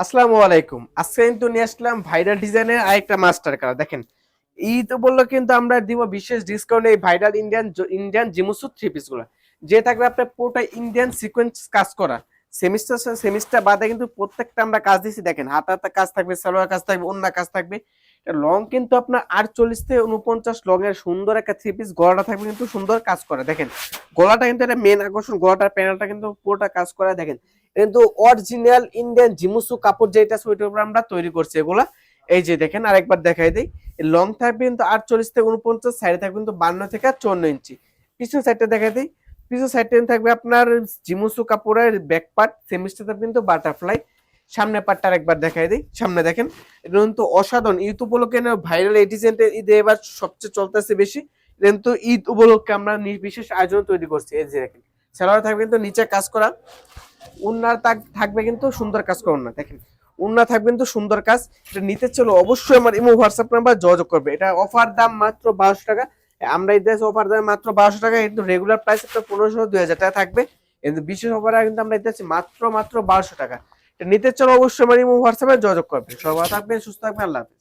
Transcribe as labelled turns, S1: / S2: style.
S1: আসসালামু আলাইকুম। আজকে কিন্তু নিয়ে আসলাম ভাইরাল ডিজাইনের আরেকটা মাস্টার কালার। দেখেন, ঈদ বললে কিন্তু আমরা দিব বিশেষ ডিসকাউন্ট এই ভাইরাল ইন্ডিয়ান জিমুসু থ্রি পিস গুলো, যে থাকবে আপনার পুরোটা ইন্ডিয়ান সিকোয়েন্স কাজ করা। সেমিস্টার বাদে কিন্তু প্রত্যেকটা আমরা কাজ দিচ্ছি। দেখেন, হাতা হাতা কাজ থাকবে, সালোয়ার কাজ থাকবে, ওন্না কাজ থাকবে। লং কিন্তু আপনার 48 থেকে 49 লং এর সুন্দর একটা থ্রি পিস। গলাটা থাকবে কিন্তু সুন্দর কাজ করা। দেখেন, গলাটা কিন্তু এটা মেন আকর্ষণ, গলাটার প্যানেলটা কিন্তু পুরোটা কাজ করা। দেখেন, কিন্তু অরিজিনাল ইন্ডিয়ান জিমুসু কাপড় যেটা আছে ওইটার উপর আমরা তৈরি করছি এগুলা। এই যে দেখেন, আরেকবার দেখাই দিই। লং থাকবে কিন্তু 48 থেকে 49, সাইডে থাকবে কিন্তু 52 থেকে 54 ইঞ্চি। পিছন সাইডটা দেখাই দিই। পিছন সাইডটা থাকবে আপনার জিমুসু কাপড়ের ব্যাক পার্ট, সেমিস্টার কিন্তু বাটারফ্লাই। সামনে পার্টটা আরেকবার দেখাই দিই। সামনে দেখেন, এটা কিন্তু অসাধারণ। ঈদ উপলক্ষে ভাইরাল এই ডিজাইনটা ঈদে এবার সবচেয়ে চলতেছে বেশি। কিন্তু ঈদ উপলক্ষে আমরা বিশেষ আয়োজন তৈরি করছি। এই যে দেখেন, সালোয়ার থাকবে কিন্তু নিচে কাজ করা, উন্নার থাকবে কিন্তু সুন্দর কাজ করুন না। দেখেন, উন্না থাকবে কিন্তু সুন্দর কাজ। এটা নিতে চলো অবশ্যই আমার ইমো হোয়াটসঅ্যাপ নাম্বার যোগাযোগ করবে। এটা অফার দাম মাত্র 1200 টাকা। আমরা এই দেশে অফার দাম মাত্র 1200 টাকা, কিন্তু রেগুলার প্রাইস আপনার 1500-2000 টাকা থাকবে। কিন্তু বিশেষ অফারে কিন্তু আমরা দিতেছি মাত্র 1200 টাকা। এটা নিতে চলো অবশ্যই আমার ইমো হোয়াটসঅ্যাপে যোগাযোগ করবে। সবাই থাকবেন, সুস্থ থাকবেন, আল্লাহ হাফেজ।